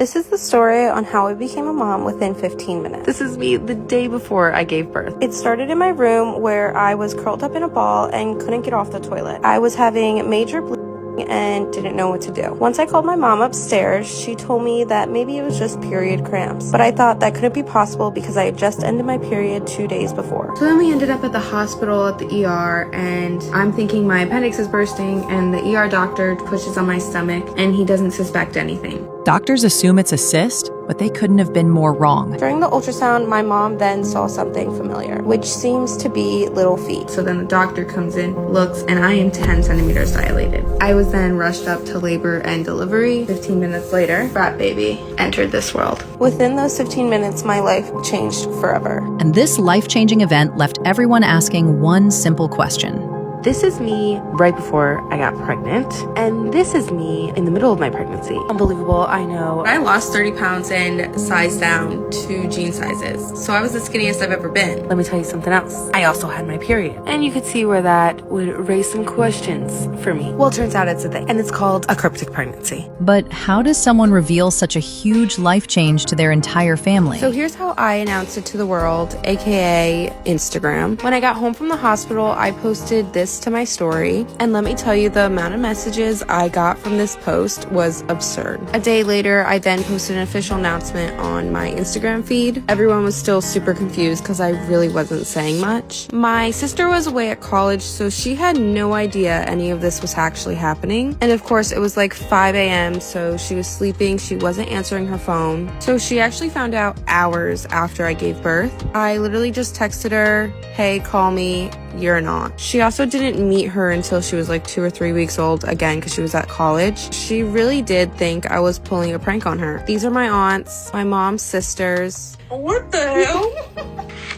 This is the story on how I became a mom within 15 minutes. This is me the day before I gave birth. It started in my room where I was curled up in a ball and couldn't get off the toilet. I was having major bleeding and didn't know what to do. Once I called my mom upstairs, she told me that maybe it was just period cramps, but I thought that couldn't be possible because I had just ended my period 2 days before. So then we ended up at the hospital at the ER, and I'm thinking my appendix is bursting, and the ER doctor pushes on my stomach and he doesn't suspect anything. Doctors assume it's a cyst, but they couldn't have been more wrong. During the ultrasound, my mom then saw something familiar, which seems to be little feet. So then the doctor comes in, looks, and I am 10 centimeters dilated. I was then rushed up to labor and delivery. 15 minutes later, frat baby entered this world. Within those 15 minutes, my life changed forever. And this life-changing event left everyone asking one simple question. This is me right before I got pregnant, and this is me in the middle of my pregnancy. Unbelievable, I know. I lost 30 pounds and sized down 2 jean sizes, so I was the skinniest I've ever been. Let me tell you something else. I also had my period, and you could see where that would raise some questions for me. Well, it turns out it's a thing, and it's called a cryptic pregnancy. But how does someone reveal such a huge life change to their entire family? So here's how I announced it to the world, aka Instagram. When I got home from the hospital, I posted this to my story, and let me tell you, the amount of messages I got from this post was absurd. A day later, I then posted an official announcement on my Instagram feed. Everyone was still super confused because I really wasn't saying much. My sister was away at college, so she had no idea any of this was actually happening. And of course, it was like 5 a.m., so she was sleeping, she wasn't answering her phone. So she actually found out hours after I gave birth. I literally just texted her, "Hey, call me, you're not." She also didn't meet her until she was like 2 or 3 weeks old, again because she was at college. She really did think I was pulling a prank on her. These are my aunts, my mom's sisters. What the hell?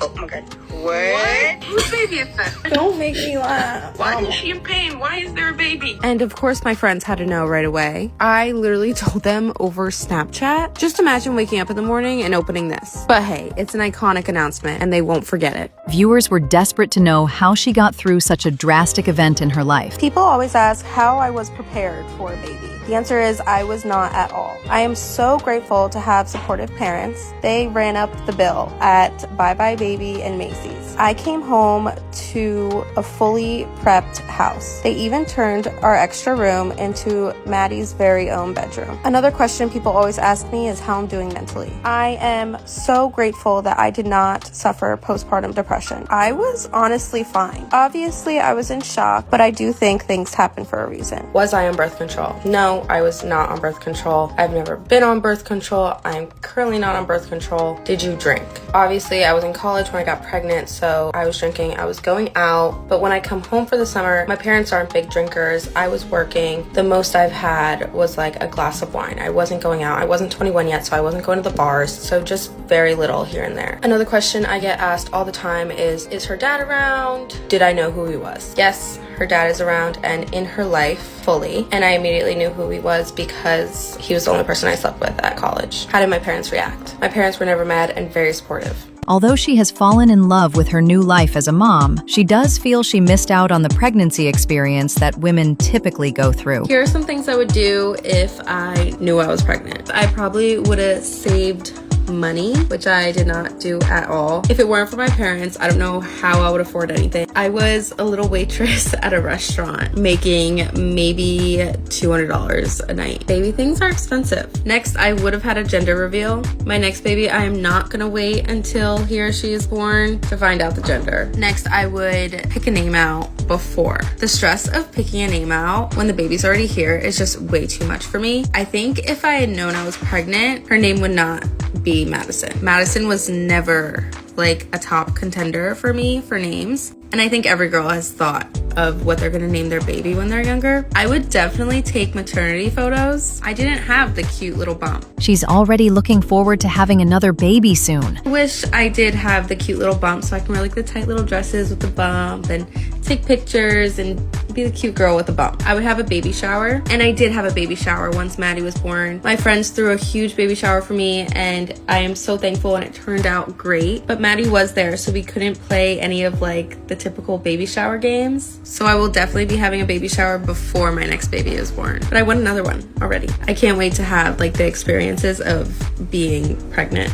Oh my god. What? Whose baby is that? Don't make me laugh. Why is she in pain? Why is there a baby? And of course my friends had to know right away. I literally told them over Snapchat. Just imagine waking up in the morning and opening this. But hey, it's an iconic announcement and they won't forget it. Viewers were desperate to know how she got through such a drastic event in her life. People always ask how I was prepared for a baby. The answer is I was not at all. I am so grateful to have supportive parents. They ran up the bill at Bye Bye Baby and Macy's. I came home to a fully prepped house. They even turned our extra room into Maddie's very own bedroom. Another question people always ask me is how I'm doing mentally. I am so grateful that I did not suffer postpartum depression. I was honestly fine. Obviously, I was in shock, but I do think things happen for a reason. Was I on birth control? No, I was not on birth control. I've never been on birth control. I'm currently not on birth control. Did you drink? Obviously, I was in college when I got pregnant, so I was drinking. I was going out, but when I come home for the summer, my parents aren't big drinkers. I was working. The most I've had was like a glass of wine. I wasn't going out. I wasn't 21 yet, so I wasn't going to the bars, so just very little here and there. Another question I get asked all the time is her dad around? Did I know who he was? Yes, her dad is around and in her life fully, and I immediately knew who he was because he was the only person I slept with at college. How did my parents react? My parents were never mad and very supportive. Although she has fallen in love with her new life as a mom, she does feel she missed out on the pregnancy experience that women typically go through. Here are some things I would do if I knew I was pregnant. I probably would have saved money, which I did not do at all. If it weren't for my parents, I don't know how I would afford anything. I was a little waitress at a restaurant making maybe $200 a night. Baby things are expensive. Next, I would have had a gender reveal. My next baby, I am not gonna wait until he or she is born to find out the gender. Next, I would pick a name out before. The stress of picking a name out when the baby's already here is just way too much for me. I think if I had known I was pregnant, her name would not be Madison. Madison was never like a top contender for me for names. And I think every girl has thought of what they're gonna name their baby when they're younger. I would definitely take maternity photos. I didn't have the cute little bump. She's already looking forward to having another baby soon. I wish I did have the cute little bump so I can wear like the tight little dresses with the bump and take pictures and be the cute girl with a bump. I would have a baby shower, and I did have a baby shower once Maddie was born. My friends threw a huge baby shower for me, and I am so thankful, and it turned out great. But Maddie was there, so we couldn't play any of like the typical baby shower games. So I will definitely be having a baby shower before my next baby is born. But I want another one already. I can't wait to have like the experiences of being pregnant.